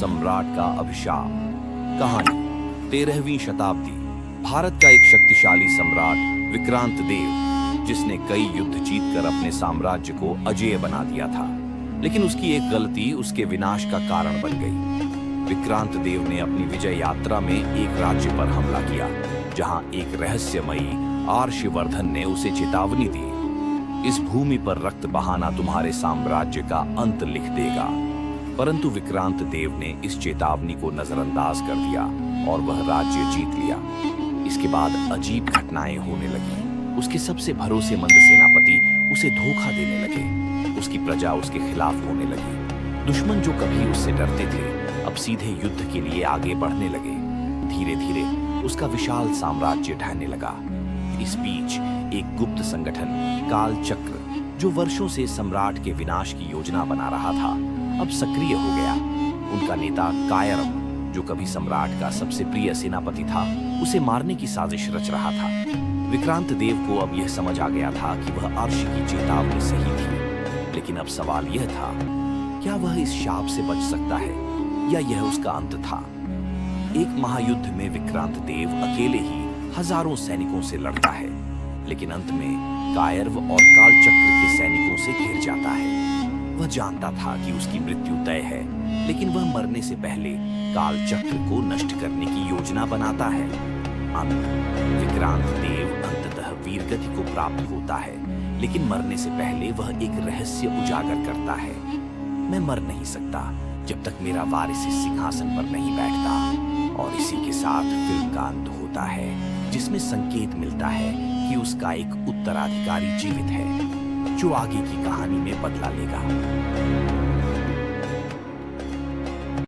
सम्राट का अभिशाप। कहानी 13वीं शताब्दी। भारत का एक शक्तिशाली सम्राट विक्रांत देव, जिसने कई युद्ध जीतकर अपने साम्राज्य को अजेय बना दिया था, लेकिन उसकी एक गलती उसके विनाश का कारण बन गई। विक्रांत देव ने अपनी विजय यात्रा में एक राज्य पर हमला किया, जहां एक रहस्यमयी आर्षवर्धन ने उसे चेतावनी दी, इस भूमि पर रक्त बहाना तुम्हारे साम्राज्य का अंत लिख देगा। परंतु विक्रांत देव ने इस चेतावनी को नजरअंदाज कर दिया और वह राज्य जीत लिया। इसके बाद अजीब घटनाएं होने लगी। उसके सबसे भरोसेमंद सेनापति उसे धोखा देने लगे। उसकी प्रजा उसके खिलाफ होने लगी। दुश्मन जो कभी उससे डरते थे, अब सीधे युद्ध के लिए आगे बढ़ने लगे। धीरे धीरे उसका विशाल साम्राज्य ढहने लगा। इस बीच एक गुप्त संगठन काल चक्र, जो वर्षों से सम्राट के विनाश की योजना बना रहा था, अब सक्रिय हो गया। उनका नेता कायरव, जो कभी सम्राट का सबसे प्रिय सेनापति था, उसे मारने की साजिश रच रहा था। विक्रांत देव को अब यह समझ आ गया था कि वह अर्श की चेतावनी सही थी, लेकिन अब सवाल यह था, क्या वह इस शाप से बच सकता है या यह उसका अंत था? एक महायुद्ध में विक्रांत देव अकेले ही हजारों सैनिकों से लड़ता है, लेकिन अंत में कायरव और कालचक्र के सैनिकों से घिर जाता है। वह जानता था कि उसकी मृत्यु तय है, लेकिन वह मरने से पहले कालचक्र को नष्ट करने की योजना बनाता है। अंत विक्रांत देव अंततः वीरगति को प्राप्त होता है, लेकिन मरने से पहले वह एक रहस्य उजागर करता है। मैं मर नहीं सकता जब तक मेरा वारिस इस सिंहासन पर नहीं बैठता। और इसी के साथ फिल्म का अंत होता है, जिसमें संकेत मिलता है कि उसका एक उत्तराधिकारी जीवित है, जो आगे की कहानी में बदला लेगा।